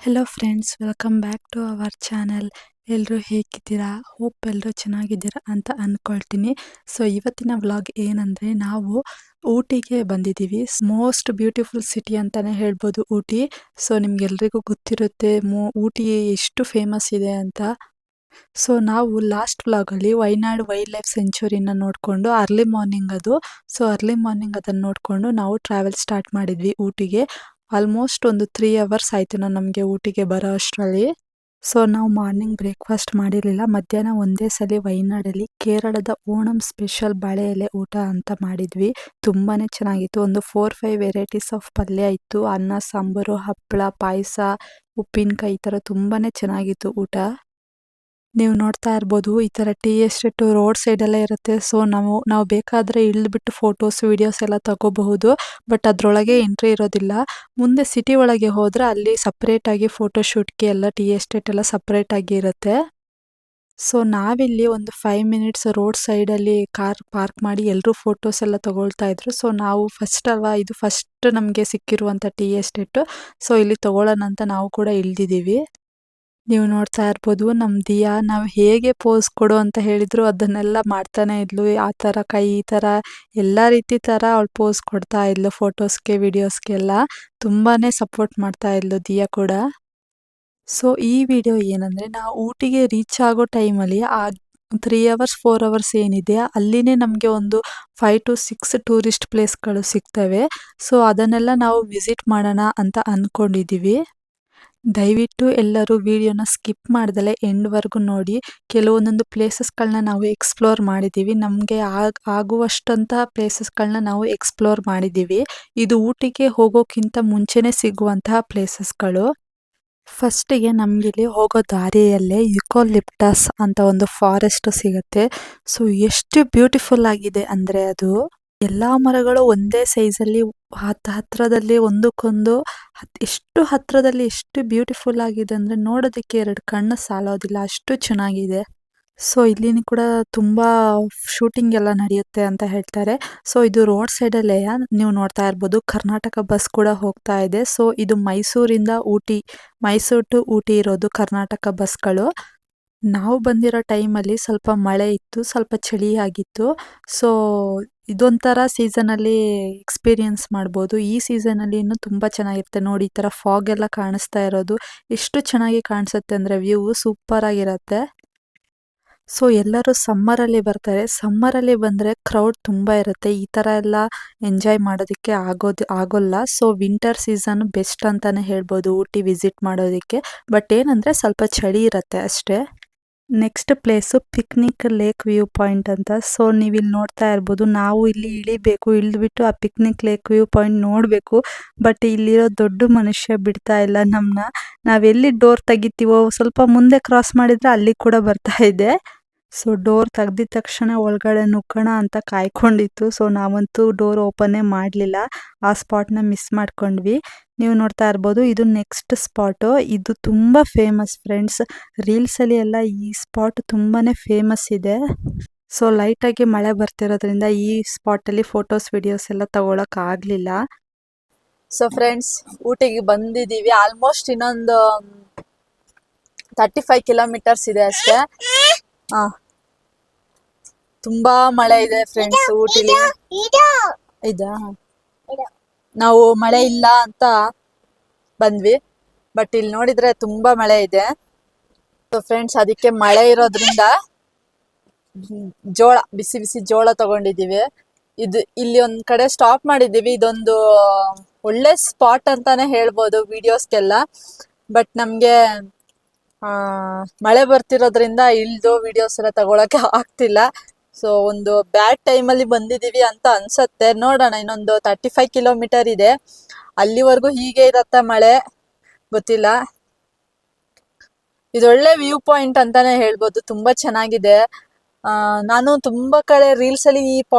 Hello friends, welcome back to our channel. ಎಲ್ಲರೂ ಹೇಗಿದ್ದೀರಾ? Hope ಎಲ್ಲರೂ ಚೆನ್ನಾಗಿದ್ದೀರಾ ಅಂತ ಅಂದ್ಕೊಳ್ತೀನಿ. ಸೊ ಇವತ್ತಿನ ವ್ಲಾಗ್ ಏನಂದರೆ, ನಾವು ಊಟಿಗೆ ಬಂದಿದ್ದೀವಿ. ಮೋಸ್ಟ್ ಬ್ಯೂಟಿಫುಲ್ ಸಿಟಿ ಅಂತಲೇ ಹೇಳ್ಬೋದು ಊಟಿ. ಸೊ ನಿಮ್ಗೆಲ್ರಿಗೂ ಗೊತ್ತಿರುತ್ತೆ ಊಟಿ ಎಷ್ಟು ಫೇಮಸ್ ಇದೆ ಅಂತ. ಸೊ ನಾವು ಲಾಸ್ಟ್ ವ್ಲಾಗಲ್ಲಿ ವೈನಾಡ್ ವೈಲ್ಡ್ ಲೈಫ್ ಸೆಂಚುರಿನ ನೋಡಿಕೊಂಡು ಅರ್ಲಿ ಮಾರ್ನಿಂಗ್ ಅದು. ಸೊ ಅರ್ಲಿ ಮಾರ್ನಿಂಗ್ ಅದನ್ನು ನೋಡಿಕೊಂಡು ನಾವು ಟ್ರಾವೆಲ್ ಸ್ಟಾರ್ಟ್ ಮಾಡಿದ್ವಿ ಊಟಿಗೆ. ಆಲ್ಮೋಸ್ಟ್ ಒಂದು 3 ಅವರ್ಸ್ ಆಯಿತು ನಮಗೆ ಊಟಿಗೆ ಬರೋ ಅಷ್ಟರಲ್ಲಿ. ಸೊ ನಾವು ಮಾರ್ನಿಂಗ್ ಬ್ರೇಕ್ಫಾಸ್ಟ್ ಮಾಡಿರಲಿಲ್ಲ. ಮಧ್ಯಾಹ್ನ ಒಂದೇ ಸಲ ವೈನಾಡಲ್ಲಿ ಕೇರಳದ ಓಣಂ ಸ್ಪೆಷಲ್ ಬಾಳೆ ಎಲೆ ಊಟ ಅಂತ ಮಾಡಿದ್ವಿ. ತುಂಬಾ ಚೆನ್ನಾಗಿತ್ತು. ಒಂದು 4-5 ವೆರೈಟೀಸ್ ಆಫ್ ಪಲ್ಯ ಇತ್ತು. ಅನ್ನ, ಸಾಂಬಾರು, ಹಪ್ಪಳ, ಪಾಯಸ, ಉಪ್ಪಿನಕಾಯಿ, ಈ ಥರ ತುಂಬಾ ಚೆನ್ನಾಗಿತ್ತು ಊಟ. ನೀವು ನೋಡ್ತಾ ಇರ್ಬೋದು, ಈ ಥರ ಟೀ ಎಸ್ಟೇಟು ರೋಡ್ ಸೈಡಲ್ಲೇ ಇರುತ್ತೆ. ಸೊ ನಾವು ಬೇಕಾದರೆ ಇಳಿದ್ಬಿಟ್ಟು ಫೋಟೋಸ್ ವಿಡಿಯೋಸ್ ಎಲ್ಲ ತಗೋಬಹುದು. ಬಟ್ ಅದರೊಳಗೆ ಎಂಟ್ರಿ ಇರೋದಿಲ್ಲ. ಮುಂದೆ ಸಿಟಿ ಒಳಗೆ ಹೋದರೆ ಅಲ್ಲಿ ಸಪ್ರೇಟಾಗಿ ಫೋಟೋಶೂಟ್ಗೆ ಎಲ್ಲ ಟೀ ಎಸ್ಟೇಟ್ ಎಲ್ಲ ಸಪ್ರೇಟಾಗಿ ಇರುತ್ತೆ. ಸೊ ನಾವಿಲ್ಲಿ ಒಂದು 5 ಮಿನಿಟ್ಸ್ ರೋಡ್ ಸೈಡಲ್ಲಿ ಕಾರ್ ಪಾರ್ಕ್ ಮಾಡಿ ಎಲ್ಲರೂ ಫೋಟೋಸ್ ಎಲ್ಲ ತಗೊಳ್ತಾ ಇದ್ರು. ಸೊ ನಾವು ಫಸ್ಟ್ ಅಲ್ವಾ, ಇದು ಫಸ್ಟ್ ನಮಗೆ ಸಿಕ್ಕಿರುವಂಥ ಟೀ ಎಸ್ಟೇಟು. ಸೊ ಇಲ್ಲಿ ತಗೊಳ್ಳೋಣ ಅಂತ ನಾವು ಕೂಡ ಇಳಿದಿದ್ದೀವಿ. ನೀವು ನೋಡ್ತಾ ಇರ್ಬೋದು, ನಮ್ಮ ದಿಯಾ ನಾವು ಹೇಗೆ ಪೋಸ್ ಕೊಡು ಅಂತ ಹೇಳಿದ್ರು ಅದನ್ನೆಲ್ಲ ಮಾಡ್ತಾನೆ ಇದ್ಲು. ಆ ಥರ ಕೈ ಈ ಥರ ಎಲ್ಲ ರೀತಿ ಥರ ಅವಳು ಪೋಸ್ ಕೊಡ್ತಾ ಇದ್ಲು ಫೋಟೋಸ್ಗೆ, ವಿಡಿಯೋಸ್ಗೆಲ್ಲ. ತುಂಬಾ ಸಪೋರ್ಟ್ ಮಾಡ್ತಾ ಇದ್ಲು ದಿಯಾ ಕೂಡ. ಸೊ ಈ ವಿಡಿಯೋ ಏನಂದರೆ, ನಾವು ಊಟಿಗೆ ರೀಚ್ ಆಗೋ ಟೈಮಲ್ಲಿ ಆ 3 ಅವರ್ಸ್ 4 ಅವರ್ಸ್ ಏನಿದೆ ಅಲ್ಲಿನೇ ನಮಗೆ ಒಂದು 5 to 6 ಟೂರಿಸ್ಟ್ ಪ್ಲೇಸ್ಗಳು ಸಿಗ್ತವೆ. ಸೊ ಅದನ್ನೆಲ್ಲ ನಾವು ವಿಸಿಟ್ ಮಾಡೋಣ ಅಂತ ಅಂದ್ಕೊಂಡಿದ್ದೀವಿ. ದಯವಿಟ್ಟು ಎಲ್ಲರೂ ವಿಡಿಯೋನ ಸ್ಕಿಪ್ ಮಾಡ್ದಲೆ ಎಂಡ್ವರೆಗೂ ನೋಡಿ. ಕೆಲವೊಂದೊಂದು ಪ್ಲೇಸಸ್ಗಳನ್ನ ನಾವು ಎಕ್ಸ್ಪ್ಲೋರ್ ಮಾಡಿದ್ದೀವಿ. ನಮಗೆ ಆಗುವಷ್ಟಂತಹ ಪ್ಲೇಸಸ್ಗಳನ್ನ ನಾವು ಎಕ್ಸ್ಪ್ಲೋರ್ ಮಾಡಿದ್ದೀವಿ. ಇದು ಊಟಿಗೆ ಹೋಗೋಕ್ಕಿಂತ ಮುಂಚೆನೇ ಸಿಗುವಂತಹ ಪ್ಲೇಸಸ್ಗಳು. ಫಸ್ಟಿಗೆ ನಮಗಿಲ್ಲಿ ಹೋಗೋ ದಾರಿಯಲ್ಲೇ ಯುಕೋಲಿಪ್ಟಸ್ ಅಂತ ಒಂದು ಫಾರೆಸ್ಟ್ ಸಿಗುತ್ತೆ. ಸೊ ಎಷ್ಟು ಬ್ಯೂಟಿಫುಲ್ ಆಗಿದೆ ಅಂದರೆ ಅದು. ಎಲ್ಲ ಮರಗಳು ಒಂದೇ ಸೈಜಲ್ಲಿ ಹತ್ರದಲ್ಲಿ ಒಂದಕ್ಕೊಂದು ಎಷ್ಟು ಹತ್ರದಲ್ಲಿ ಎಷ್ಟು ಬ್ಯೂಟಿಫುಲ್ ಆಗಿದೆ ಅಂದರೆ ನೋಡೋದಕ್ಕೆ 2 ಕಣ್ಣು ಸಾಲೋದಿಲ್ಲ, ಅಷ್ಟು ಚೆನ್ನಾಗಿದೆ. ಸೊ ಇಲ್ಲಿನ ಕೂಡ ತುಂಬ ಶೂಟಿಂಗ್ ಎಲ್ಲ ನಡೆಯುತ್ತೆ ಅಂತ ಹೇಳ್ತಾರೆ. ಸೊ ಇದು ರೋಡ್ ಸೈಡಲ್ಲೇ ನೀವು ನೋಡ್ತಾ ಇರ್ಬೋದು, ಕರ್ನಾಟಕ ಬಸ್ ಕೂಡ ಹೋಗ್ತಾ ಇದೆ. ಸೊ ಇದು ಮೈಸೂರಿಂದ ಊಟಿ, ಮೈಸೂರು ಟು ಊಟಿ ಇರೋದು ಕರ್ನಾಟಕ ಬಸ್ಗಳು. ನಾವು ಬಂದಿರೋ ಟೈಮಲ್ಲಿ ಸ್ವಲ್ಪ ಮಳೆ ಇತ್ತು, ಸ್ವಲ್ಪ ಚಳಿ ಆಗಿತ್ತು. ಸೊ ಇದೊಂಥರ ಸೀಸನಲ್ಲಿ ಎಕ್ಸ್ಪೀರಿಯನ್ಸ್ ಮಾಡ್ಬೋದು. ಈ ಸೀಸನಲ್ಲಿ ಇನ್ನೂ ತುಂಬ ಚೆನ್ನಾಗಿರುತ್ತೆ ನೋಡಿ. ಈ ಥರ ಫಾಗ್ ಎಲ್ಲ ಕಾಣಿಸ್ತಾ ಇರೋದು ಎಷ್ಟು ಚೆನ್ನಾಗಿ ಕಾಣಿಸುತ್ತೆ ಅಂದರೆ ವ್ಯೂ ಸೂಪರ್ ಆಗಿರುತ್ತೆ. ಸೊ ಎಲ್ಲರೂ ಸಮ್ಮರಲ್ಲಿ ಬರ್ತಾರೆ. ಸಮ್ಮರಲ್ಲಿ ಬಂದರೆ ಕ್ರೌಡ್ ತುಂಬ ಇರುತ್ತೆ. ಈ ಥರ ಎಲ್ಲ ಎಂಜಾಯ್ ಮಾಡೋದಕ್ಕೆ ಆಗೋಲ್ಲ. ಸೊ ವಿಂಟರ್ ಸೀಸನ್ ಬೆಸ್ಟ್ ಅಂತಲೇ ಹೇಳ್ಬೋದು ಊಟಿ ವಿಸಿಟ್ ಮಾಡೋದಕ್ಕೆ. ಬಟ್ ಏನಂದರೆ ಸ್ವಲ್ಪ ಚಳಿ ಇರುತ್ತೆ ಅಷ್ಟೇ. Next place picnic lake view point ಅಂತ. ಸೊ ನೀವಿಲ್ಲಿ ನೋಡ್ತಾ ಇರ್ಬೋದು, ನಾವು ಇಲ್ಲಿ ಇಳಿಬೇಕು, ಇಳಿದ್ಬಿಟ್ಟು ಆ ಪಿಕ್ನಿಕ್ ಲೇಕ್ ವ್ಯೂ ಪಾಯಿಂಟ್ ನೋಡಬೇಕು. ಬಟ್ ಇಲ್ಲಿರೋ ದೊಡ್ಡ ಮನುಷ್ಯ ಬಿಡ್ತಾ ಇಲ್ಲ ನಮ್ಮನ್ನ. ನಾವೆಲ್ಲಿ ಡೋರ್ ತೆಗಿತೀವೋ ಸ್ವಲ್ಪ ಮುಂದೆ ಕ್ರಾಸ್ ಮಾಡಿದರೆ ಅಲ್ಲಿ ಕೂಡ ಬರ್ತಾ ಇದೆ. ಸೊ ಡೋರ್ ತೆಗ್ದಿದ ತಕ್ಷಣ ಒಳಗಡೆ ನುಗ್ಗೋಣ ಅಂತ ಕಾಯ್ಕೊಂಡಿತ್ತು. ಸೊ ನಾವಂತೂ ಡೋರ್ ಓಪನ್ನೇ ಮಾಡಲಿಲ್ಲ, ಆ ಸ್ಪಾಟ್ನ ಮಿಸ್ ಮಾಡ್ಕೊಂಡ್ವಿ. ನೀವು ನೋಡ್ತಾ ಇರ್ಬೋದು, ಇದು ನೆಕ್ಸ್ಟ್ ಸ್ಪಾಟು. ಇದು ತುಂಬ ಫೇಮಸ್ ಫ್ರೆಂಡ್ಸ್. ರೀಲ್ಸಲ್ಲಿ ಎಲ್ಲ ಈ ಸ್ಪಾಟ್ ತುಂಬಾ ಫೇಮಸ್ ಇದೆ. ಸೊ ಲೈಟಾಗಿ ಮಳೆ ಬರ್ತಿರೋದ್ರಿಂದ ಈ ಸ್ಪಾಟಲ್ಲಿ ಫೋಟೋಸ್ ವಿಡಿಯೋಸ್ ಎಲ್ಲ ತಗೊಳಕ್ಕಾಗಲಿಲ್ಲ. ಸೊ ಫ್ರೆಂಡ್ಸ್, ಊಟಿಗೆ ಬಂದಿದ್ದೀವಿ. ಆಲ್ಮೋಸ್ಟ್ ಇನ್ನೊಂದು 35 ಕಿಲೋಮೀಟರ್ಸ್ ಇದೆ ಅಷ್ಟೇ. ತುಂಬಾ ಮಳೆ ಇದೆ ಫ್ರೆಂಡ್ಸ್ ಊಟಿಲಿ. ಇದಾ ನಾವು ಮಳೆ ಇಲ್ಲ ಅಂತ ಬಂದ್ವಿ, ಬಟ್ ಇಲ್ಲಿ ನೋಡಿದ್ರೆ ತುಂಬಾ ಮಳೆ ಇದೆ. ಸೊ ಫ್ರೆಂಡ್ಸ್, ಅದಕ್ಕೆ ಮಳೆ ಇರೋದ್ರಿಂದ ಜೋಳ, ಬಿಸಿ ಬಿಸಿ ಜೋಳ ತಗೊಂಡಿದ್ದೀವಿ. ಇಲ್ಲಿ ಒಂದ್ ಕಡೆ ಸ್ಟಾಪ್ ಮಾಡಿದ್ದೀವಿ. ಇದೊಂದು ಒಳ್ಳೆ ಸ್ಪಾಟ್ ಅಂತಾನೆ ಹೇಳ್ಬೋದು ವಿಡಿಯೋಸ್ಗೆಲ್ಲ. ಬಟ್ ನಮ್ಗೆ ಮಳೆ ಬರ್ತಿರೋದ್ರಿಂದ ಇಳ್ದು ವಿಡಿಯೋಸ್ ಎಲ್ಲ ತಗೊಳಕ್ಕೆ ಆಗ್ತಿಲ್ಲ. ಸೊ ಒಂದು ಬ್ಯಾಡ್ ಟೈಮಲ್ಲಿ ಬಂದಿದ್ದೀವಿ ಅಂತ ಅನ್ಸತ್ತೆ. ನೋಡೋಣ, ಇನ್ನೊಂದು 35 ಕಿಲೋಮೀಟರ್ ಇದೆ, ಅಲ್ಲಿವರೆಗೂ ಹೀಗೆ ಇರತ್ತ ಮಳೆ, ಗೊತ್ತಿಲ್ಲ. ಇದೊಳ್ಳೆ ವ್ಯೂ ಪಾಯಿಂಟ್ ಅಂತಾನೆ ಹೇಳ್ಬೋದು, ತುಂಬಾ ಚೆನ್ನಾಗಿದೆ. ನಾನು ತುಂಬಾ ಕಡೆ ರೀಲ್ಸ್ ಅಲ್ಲಿ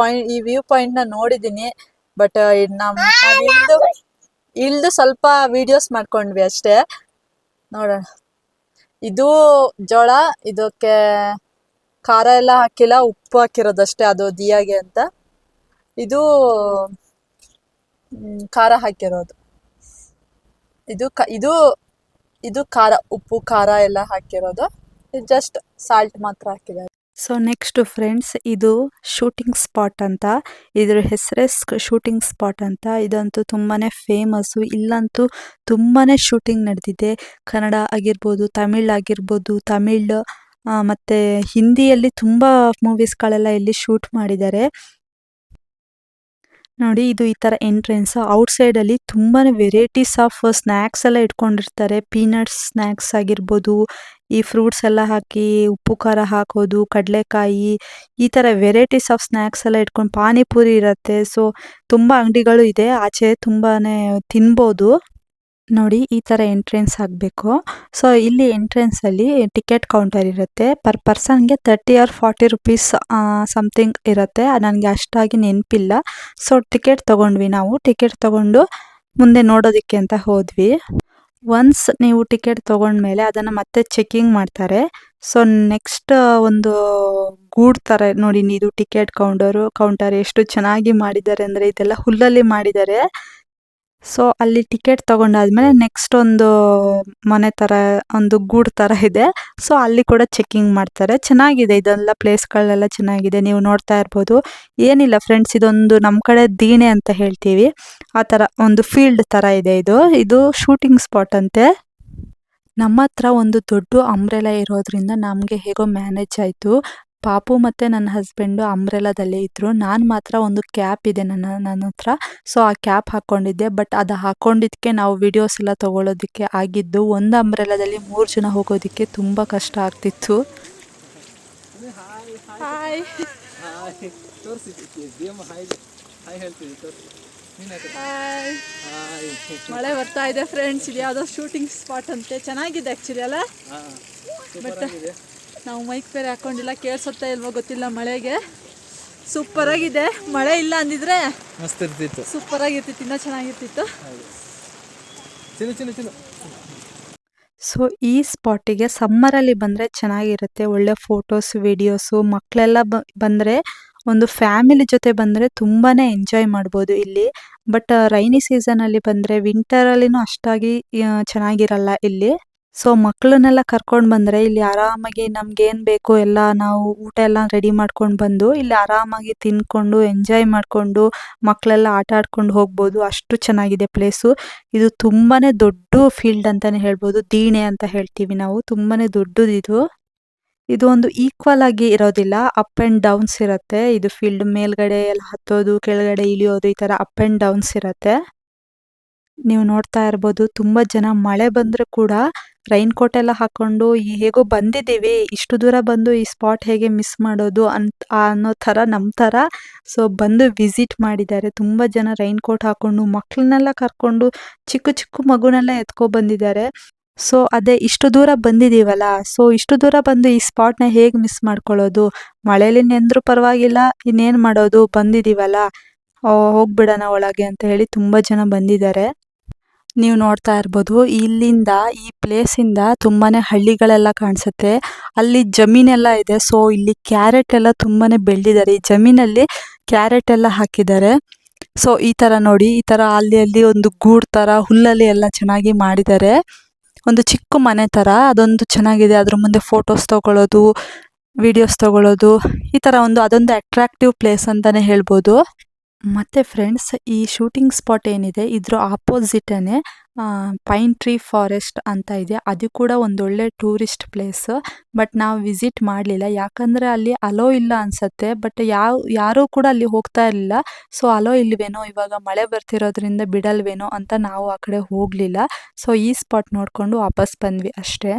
ಈ ವ್ಯೂ ಪಾಯಿಂಟ್ ನ ನೋಡಿದೀನಿ. ಬಟ್ ಇಳ್ದು ಸ್ವಲ್ಪ ವಿಡಿಯೋಸ್ ಮಾಡ್ಕೊಂಡ್ವಿ ಅಷ್ಟೇ. ನೋಡೋಣ. ಇದು ಜೋಳ, ಇದಕ್ಕೆ ಖಾರ ಎಲ್ಲ ಹಾಕಿಲ್ಲ, ಉಪ್ಪು ಹಾಕಿರೋದಷ್ಟೇ, ಅದು ದಿಯಾಗೆ ಅಂತ. ಇದು ಖಾರ ಹಾಕಿರೋದು. ಇದು ಇದು ಖಾರ, ಉಪ್ಪು ಖಾರ ಎಲ್ಲ ಹಾಕಿರೋದು, ಜಸ್ಟ್ ಸಾಲ್ಟ್ ಮಾತ್ರ ಹಾಕಿದ್ದಾರೆ. ಸೊ ನೆಕ್ಸ್ಟ್ ಫ್ರೆಂಡ್ಸ್, ಇದು ಶೂಟಿಂಗ್ ಸ್ಪಾಟ್ ಅಂತ. ಇದ್ರ ಹೆಸರೇ ಶೂಟಿಂಗ್ ಸ್ಪಾಟ್ ಅಂತ. ಇದಂತೂ ತುಂಬಾನೇ ಫೇಮಸ್ಸು. ಇಲ್ಲಂತೂ ತುಂಬಾನೇ ಶೂಟಿಂಗ್ ನಡೆದಿದೆ. ಕನ್ನಡ ಆಗಿರ್ಬೋದು, ತಮಿಳ್ ಆಗಿರ್ಬೋದು, ತಮಿಳ್ ಮತ್ತೆ ಹಿಂದಿಯಲ್ಲಿ ತುಂಬಾ ಮೂವೀಸ್ಗಳೆಲ್ಲ ಇಲ್ಲಿ ಶೂಟ್ ಮಾಡಿದ್ದಾರೆ. ನೋಡಿ, ಇದು ಈ ತರ ಎಂಟ್ರೆನ್ಸ್. ಔಟ್ ಸೈಡ್ ಅಲ್ಲಿ ತುಂಬಾನೇ ವೆರೈಟೀಸ್ ಆಫ್ ಸ್ನಾಕ್ಸ್ ಎಲ್ಲ ಇಟ್ಕೊಂಡಿರ್ತಾರೆ. ಪೀನಟ್ಸ್ ಸ್ನಾಕ್ಸ್ ಆಗಿರ್ಬೋದು, ಈ ಫ್ರೂಟ್ಸ್ ಎಲ್ಲ ಹಾಕಿ ಉಪ್ಪು ಖಾರ ಹಾಕೋದು, ಕಡಲೆಕಾಯಿ, ಈ ತರ ವೆರೈಟೀಸ್ ಆಫ್ ಸ್ನಾಕ್ಸ್ ಎಲ್ಲ ಇಟ್ಕೊಂಡು, ಪಾನಿಪುರಿ ಇರತ್ತೆ. ಸೊ ತುಂಬಾ ಅಂಗಡಿಗಳು ಇದೆ ಆಚೆ, ತುಂಬಾನೇ ತಿನ್ಬೋದು. ನೋಡಿ, ಈ ತರ ಎಂಟ್ರೆನ್ಸ್ ಆಗಬೇಕು. ಸೊ ಇಲ್ಲಿ ಎಂಟ್ರೆನ್ಸ್ ಅಲ್ಲಿ ಟಿಕೆಟ್ ಕೌಂಟರ್ ಇರುತ್ತೆ. ಪರ್ ಪರ್ಸನ್ಗೆ 30 ಆರ್ 40 ರುಪೀಸ್ ಸಮಥಿಂಗ್ ಇರುತ್ತೆ. ನನಗೆ ಅಷ್ಟಾಗಿ ನೆನಪಿಲ್ಲ. ಸೊ ಟಿಕೆಟ್ ತಗೊಂಡ್ವಿ ನಾವು. ಟಿಕೆಟ್ ತಗೊಂಡು ಮುಂದೆ ನೋಡೋದಕ್ಕೆ ಅಂತ ಹೋದ್ವಿ. ಒನ್ಸ್ ನೀವು ಟಿಕೆಟ್ ತಗೊಂಡ್ಮೇಲೆ ಅದನ್ನು ಮತ್ತೆ ಚೆಕಿಂಗ್ ಮಾಡ್ತಾರೆ. ಸೊ ನೆಕ್ಸ್ಟ್ ಒಂದು ಗೂಡ್ ಥರ ನೋಡಿ, ಇದು ಟಿಕೆಟ್ ಕೌಂಟರ್ ಎಷ್ಟು ಚೆನ್ನಾಗಿ ಮಾಡಿದ್ದಾರೆ ಅಂದರೆ, ಇದೆಲ್ಲ ಹುಲ್ಲಲ್ಲಿ ಮಾಡಿದ್ದಾರೆ. ಸೊ ಅಲ್ಲಿ ಟಿಕೆಟ್ ತಗೊಂಡಾದ್ಮೇಲೆ ನೆಕ್ಸ್ಟ್ ಒಂದು ಮನೆ ಥರ, ಒಂದು ಗೂಡು ಥರ ಇದೆ. ಸೊ ಅಲ್ಲಿ ಕೂಡ ಚೆಕಿಂಗ್ ಮಾಡ್ತಾರೆ. ಚೆನ್ನಾಗಿದೆ, ಇದೆಲ್ಲ ಪ್ಲೇಸ್ಗಳೆಲ್ಲ ಚೆನ್ನಾಗಿದೆ, ನೀವು ನೋಡ್ತಾ ಇರ್ಬೋದು. ಏನಿಲ್ಲ ಫ್ರೆಂಡ್ಸ್, ಇದೊಂದು ನಮ್ಮ ಕಡೆ ದೀಣೆ ಅಂತ ಹೇಳ್ತೀವಿ, ಆ ಥರ ಒಂದು ಫೀಲ್ಡ್ ಥರ ಇದೆ. ಇದು ಶೂಟಿಂಗ್ ಸ್ಪಾಟ್ ಅಂತೆ. ನಮ್ಮ ಹತ್ರ ಒಂದು ದೊಡ್ಡ ಅಂಬ್ರೆಲಾ ಇರೋದ್ರಿಂದ ನಮಗೆ ಹೇಗೋ ಮ್ಯಾನೇಜ್ ಆಯಿತು. ಪಾಪು ಮತ್ತು ನನ್ನ ಹಸ್ಬೆಂಡು ಅಂಬ್ರೆಲಾದಲ್ಲೇ ಇದ್ದರು. ನಾನು ಮಾತ್ರ ಒಂದು ಕ್ಯಾಪ್ ಇದೆ ನನ್ನ ಹತ್ರ. ಸೊ ಆ ಕ್ಯಾಪ್ ಹಾಕ್ಕೊಂಡಿದ್ದೆ. ಬಟ್ ಅದು ಹಾಕ್ಕೊಂಡಿದ್ದಕ್ಕೆ ನಾವು ವಿಡಿಯೋಸ್ ಎಲ್ಲ ತೊಗೊಳೋದಕ್ಕೆ ಆಗಿದ್ದು. ಒಂದು ಅಂಬ್ರೆಲಾದಲ್ಲಿ 3 ಜನ ಹೋಗೋದಕ್ಕೆ ತುಂಬ ಕಷ್ಟ ಆಗ್ತಿತ್ತು. ಹಾಯ್, ಮಳೆ ಬರ್ತಾ ಇದೆ ಫ್ರೆಂಡ್ಸ್. ಇದು ಯಾವುದೋ ಶೂಟಿಂಗ್ ಸ್ಪಾಟ್ ಅಂತೆ. ಚೆನ್ನಾಗಿದೆ ಆ್ಯಕ್ಚುಲಿ ಅಲ್ಲ. ಬಟ್ ನಾವು ಮೈಕ್ ಬೇರೆ ಹಾಕೊಂಡಿಲ್ಲ, ಕೇಳಿಸುತ್ತಾ ಇಲ್ವೋ ಗೊತ್ತಿಲ್ಲ ಮಳೆಗೆ. ಸೂಪರ್ ಆಗಿದೆ. ಮಳೆ ಇಲ್ಲ ಅಂದಿದ್ರೆ ಮಸ್ತ್ ಇರ್ತಿತ್ತು, ಸೂಪರ್ ಆಗಿರ್ತಿತ್ತು, ಇನ್ನೂ ಚೆನ್ನಾಗಿರ್ತಿತ್ತು. ಸೊ ಈ ಸ್ಪಾಟಿಗೆ ಸಮ್ಮರಲ್ಲಿ ಬಂದರೆ ಚೆನ್ನಾಗಿರುತ್ತೆ. ಒಳ್ಳೆ ಫೋಟೋಸ್, ವಿಡಿಯೋಸು, ಮಕ್ಕಳೆಲ್ಲ ಬಂದರೆ, ಒಂದು ಫ್ಯಾಮಿಲಿ ಜೊತೆ ಬಂದರೆ ತುಂಬಾ ಎಂಜಾಯ್ ಮಾಡ್ಬೋದು ಇಲ್ಲಿ. ಬಟ್ ರೈನಿ ಸೀಸನಲ್ಲಿ ಬಂದರೆ, ವಿಂಟರಲ್ಲಿನೂ ಅಷ್ಟಾಗಿ ಚೆನ್ನಾಗಿರಲ್ಲ ಇಲ್ಲಿ. ಸೊ ಮಕ್ಕಳನ್ನೆಲ್ಲ ಕರ್ಕೊಂಡು ಬಂದರೆ ಇಲ್ಲಿ ಆರಾಮಾಗಿ ನಮ್ಗೇನು ಬೇಕು ಎಲ್ಲ ನಾವು ಊಟ ಎಲ್ಲ ರೆಡಿ ಮಾಡ್ಕೊಂಡು ಬಂದು ಇಲ್ಲಿ ಆರಾಮಾಗಿ ತಿನ್ಕೊಂಡು ಎಂಜಾಯ್ ಮಾಡಿಕೊಂಡು ಮಕ್ಕಳೆಲ್ಲ ಆಟ ಆಡ್ಕೊಂಡು ಹೋಗ್ಬೋದು. ಅಷ್ಟು ಚೆನ್ನಾಗಿದೆ ಪ್ಲೇಸು. ಇದು ತುಂಬಾ ದೊಡ್ಡ ಫೀಲ್ಡ್ ಅಂತಲೇ ಹೇಳ್ಬೋದು. ದೀಣೆ ಅಂತ ಹೇಳ್ತೀವಿ ನಾವು. ತುಂಬಾ ದೊಡ್ಡದಿದು. ಇದು ಒಂದು ಈಕ್ವಲ್ ಆಗಿ ಇರೋದಿಲ್ಲ, ಅಪ್ ಆ್ಯಂಡ್ ಡೌನ್ಸ್ ಇರುತ್ತೆ. ಇದು ಫೀಲ್ಡ್ ಮೇಲ್ಗಡೆ ಎಲ್ಲ ಹತ್ತೋದು, ಕೆಳಗಡೆ ಇಳಿಯೋದು, ಈ ಥರ ಅಪ್ ಆ್ಯಂಡ್ ಡೌನ್ಸ್ ಇರುತ್ತೆ. ನೀವು ನೋಡ್ತಾ ಇರ್ಬೋದು, ತುಂಬ ಜನ ಮಳೆ ಬಂದರೂ ಕೂಡ ರೈನ್ ಕೋಟ್ ಎಲ್ಲ ಹಾಕ್ಕೊಂಡು ಹೇಗೋ ಬಂದಿದ್ದೀವಿ, ಇಷ್ಟು ದೂರ ಬಂದು ಈ ಸ್ಪಾಟ್ ಹೇಗೆ ಮಿಸ್ ಮಾಡೋದು ಅನ್ನೋ ಥರ ನಮ್ಮ ಥರ ಸೊ ಬಂದು ವಿಸಿಟ್ ಮಾಡಿದ್ದಾರೆ. ತುಂಬ ಜನ ರೈನ್ ಕೋಟ್ ಹಾಕ್ಕೊಂಡು ಮಕ್ಕಳನ್ನೆಲ್ಲ ಕರ್ಕೊಂಡು ಚಿಕ್ಕ ಚಿಕ್ಕ ಮಗುನೆಲ್ಲ ಬಂದಿದ್ದಾರೆ. ಸೊ ಅದೇ, ಇಷ್ಟು ದೂರ ಬಂದಿದ್ದೀವಲ್ಲ, ಸೊ ಇಷ್ಟು ದೂರ ಬಂದು ಈ ಸ್ಪಾಟ್ನ ಹೇಗೆ ಮಿಸ್ ಮಾಡ್ಕೊಳ್ಳೋದು, ಮಳೇಲಿ ನೆಂದರೂ ಪರವಾಗಿಲ್ಲ, ಇನ್ನೇನು ಮಾಡೋದು, ಬಂದಿದ್ದೀವಲ್ಲ, ಹೋಗ್ಬಿಡೋಣ ಒಳಗೆ ಅಂತ ಹೇಳಿ ತುಂಬ ಜನ ಬಂದಿದ್ದಾರೆ. ನೀವು ನೋಡ್ತಾ ಇರ್ಬೋದು, ಇಲ್ಲಿಂದ ಈ ಪ್ಲೇಸಿಂದ ತುಂಬಾ ಹಳ್ಳಿಗಳೆಲ್ಲ ಕಾಣಿಸುತ್ತೆ. ಅಲ್ಲಿ ಜಮೀನೆಲ್ಲ ಇದೆ. ಸೊ ಇಲ್ಲಿ ಕ್ಯಾರೆಟ್ ಎಲ್ಲ ತುಂಬಾ ಬೆಳೆದಿದ್ದಾರೆ. ಈ ಜಮೀನಲ್ಲಿ ಕ್ಯಾರೆಟ್ ಎಲ್ಲ ಹಾಕಿದ್ದಾರೆ. ಸೊ ಈ ಥರ ನೋಡಿ, ಈ ಥರ ಅಲ್ಲಿ ಒಂದು ಗೂಡು ಥರ ಹುಲ್ಲಲ್ಲಿ ಎಲ್ಲ ಚೆನ್ನಾಗಿ ಮಾಡಿದ್ದಾರೆ. ಒಂದು ಚಿಕ್ಕ ಮನೆ ಥರ, ಅದೊಂದು ಚೆನ್ನಾಗಿದೆ. ಅದ್ರ ಮುಂದೆ ಫೋಟೋಸ್ ತೊಗೊಳ್ಳೋದು, ವಿಡಿಯೋಸ್ ತೊಗೊಳ್ಳೋದು, ಈ ಥರ ಅದೊಂದು ಅಟ್ರಾಕ್ಟಿವ್ ಪ್ಲೇಸ್ ಅಂತಲೇ ಹೇಳ್ಬೋದು. ಮತ್ತು ಫ್ರೆಂಡ್ಸ್, ಈ ಶೂಟಿಂಗ್ ಸ್ಪಾಟ್ ಏನಿದೆ, ಇದ್ರ ಆಪೋಸಿಟೇ ಪೈನ್ ಟ್ರೀ ಫಾರೆಸ್ಟ್ ಅಂತ ಇದೆ. ಅದು ಕೂಡ ಒಂದೊಳ್ಳೆ ಟೂರಿಸ್ಟ್ ಪ್ಲೇಸ್. ಬಟ್ ನಾವು ವಿಸಿಟ್ ಮಾಡಲಿಲ್ಲ, ಯಾಕಂದರೆ ಅಲ್ಲಿ ಅಲೋ ಇಲ್ಲ ಅನಿಸುತ್ತೆ. ಬಟ್ ಯಾರೂ ಕೂಡ ಅಲ್ಲಿ ಹೋಗ್ತಾ ಇರಲಿಲ್ಲ. ಸೊ ಅಲೋ ಇಲ್ವೇನೋ, ಇವಾಗ ಮಳೆ ಬರ್ತಿರೋದ್ರಿಂದ ಬಿಡಲ್ವೇನೋ ಅಂತ ನಾವು ಆ ಕಡೆ ಹೋಗಲಿಲ್ಲ. ಸೊ ಈ ಸ್ಪಾಟ್ ನೋಡಿಕೊಂಡು ವಾಪಸ್ ಬಂದ್ವಿ ಅಷ್ಟೇ.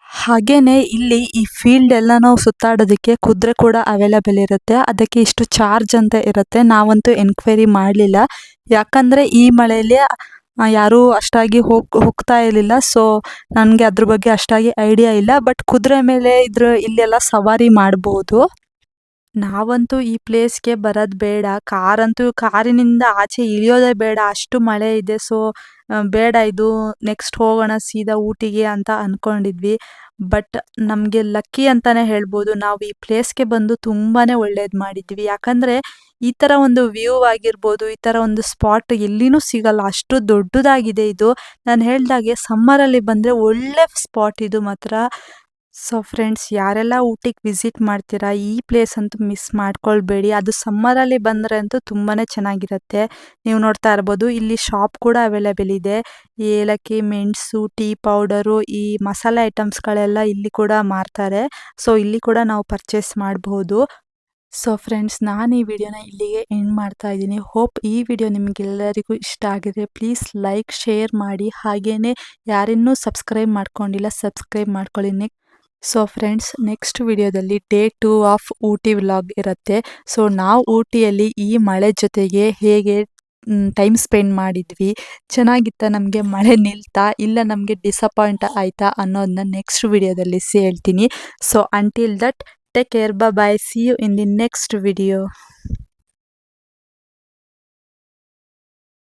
ಹಾಗೇನೆ ಇಲ್ಲಿ ಈ ಫೀಲ್ಡ್ ಎಲ್ಲ ನಾವು ಸುತ್ತಾಡೋದಕ್ಕೆ ಕುದುರೆ ಕೂಡ ಅವೈಲೇಬಲ್ ಇರುತ್ತೆ. ಅದಕ್ಕೆ ಇಷ್ಟು ಚಾರ್ಜ್ ಅಂತ ಇರುತ್ತೆ. ನಾವಂತೂ ಎನ್ಕ್ವೈರಿ ಮಾಡಲಿಲ್ಲ, ಯಾಕಂದರೆ ಈ ಮಳೆಯಲ್ಲಿ ಯಾರೂ ಅಷ್ಟಾಗಿ ಹೋಗ್ತಾ ಇರಲಿಲ್ಲ. ಸೊ ನನಗೆ ಅದ್ರ ಬಗ್ಗೆ ಅಷ್ಟಾಗಿ ಐಡಿಯಾ ಇಲ್ಲ. ಬಟ್ ಕುದುರೆ ಮೇಲೆ ಇಲ್ಲೆಲ್ಲ ಸವಾರಿ ಮಾಡ್ಬೋದು. ನಾವಂತೂ ಈ ಪ್ಲೇಸ್ಗೆ ಬರೋದು ಬೇಡ, ಕಾರಿನಿಂದ ಆಚೆ ಇಳಿಯೋದೇ ಬೇಡ, ಅಷ್ಟು ಮಳೆ ಇದೆ. ಸೊ ಬೇಡ ಇದು ನೆಕ್ಸ್ಟ್ ಹೋಗೋಣ ಸೀದಾ ಊಟಿಗೆ ಅಂತ ಅಂದ್ಕೊಂಡಿದ್ವಿ. ಬಟ್ ನಮಗೆ ಲಕ್ಕಿ ಅಂತಾನೆ ಹೇಳ್ಬೋದು, ನಾವು ಈ ಪ್ಲೇಸ್ಗೆ ಬಂದು ತುಂಬಾನೇ ಒಳ್ಳೇದು ಮಾಡಿದ್ವಿ. ಯಾಕಂದರೆ ಈ ಥರ ಒಂದು ವ್ಯೂ ಆಗಿರ್ಬೋದು, ಈ ಥರ ಒಂದು ಸ್ಪಾಟ್ ಎಲ್ಲಿನೂ ಸಿಗಲ್ಲ, ಅಷ್ಟು ದೊಡ್ಡದಾಗಿದೆ ಇದು. ನಾನು ಹೇಳ್ದಾಗೆ ಸಮ್ಮರಲ್ಲಿ ಬಂದರೆ ಒಳ್ಳೆ ಸ್ಪಾಟ್ ಇದು ಮಾತ್ರ. ಸೊ ಫ್ರೆಂಡ್ಸ್, ಯಾರೆಲ್ಲ ಊಟಿಗೆ ವಿಸಿಟ್ ಮಾಡ್ತೀರಾ ಈ ಪ್ಲೇಸ್ ಅಂತೂ ಮಿಸ್ ಮಾಡ್ಕೊಳ್ಬೇಡಿ. ಅದು ಸಮ್ಮರಲ್ಲಿ ಬಂದರೆ ಅಂತೂ ತುಂಬಾ ಚೆನ್ನಾಗಿರುತ್ತೆ. ನೀವು ನೋಡ್ತಾ ಇರ್ಬೋದು, ಇಲ್ಲಿ ಶಾಪ್ ಕೂಡ ಅವೈಲೇಬಲ್ ಇದೆ. ಏಲಕ್ಕಿ, ಮೆಣಸು, ಟೀ ಪೌಡರು, ಈ ಮಸಾಲೆ ಐಟಮ್ಸ್ಗಳೆಲ್ಲ ಇಲ್ಲಿ ಕೂಡ ಮಾರ್ತಾರೆ. ಸೊ ಇಲ್ಲಿ ಕೂಡ ನಾವು ಪರ್ಚೇಸ್ ಮಾಡಬಹುದು. ಸೊ ಫ್ರೆಂಡ್ಸ್, ನಾನು ಈ ವಿಡಿಯೋನ ಇಲ್ಲಿಗೆ ಎಂಡ್ ಮಾಡ್ತಾ ಇದ್ದೀನಿ. ಹೋಪ್ ಈ ವಿಡಿಯೋ ನಿಮಗೆಲ್ಲರಿಗೂ ಇಷ್ಟ ಆಗಿದೆ. ಪ್ಲೀಸ್ ಲೈಕ್, ಶೇರ್ ಮಾಡಿ. ಹಾಗೆಯೇ ಯಾರಿನ್ನೂ ಸಬ್ಸ್ಕ್ರೈಬ್ ಮಾಡ್ಕೊಂಡಿಲ್ಲ, ಸಬ್ಸ್ಕ್ರೈಬ್ ಮಾಡ್ಕೊಳ್ಳಿ. ಸೊ ಫ್ರೆಂಡ್ಸ್, ನೆಕ್ಸ್ಟ್ ವಿಡಿಯೋದಲ್ಲಿ ಡೇ 2 ಆಫ್ ಊಟಿ ವ್ಲಾಗ್ ಇರುತ್ತೆ. ಸೊ ನಾವು ಊಟಿಯಲ್ಲಿ ಈ ಮಳೆ ಜೊತೆಗೆ ಹೇಗೆ ಟೈಮ್ ಸ್ಪೆಂಡ್ ಮಾಡಿದ್ವಿ, ಚೆನ್ನಾಗಿತ್ತಾ, ನಮಗೆ ಮಳೆ ನಿಲ್ತಾ ಇಲ್ಲ ನಮಗೆ ಡಿಸಪಾಯಿಂಟ್ ಆಯಿತಾ ಅನ್ನೋದನ್ನ ನೆಕ್ಸ್ಟ್ ವಿಡಿಯೋದಲ್ಲಿ ಹೇಳ್ತೀನಿ. So until that, take care, bye, see you in the next video.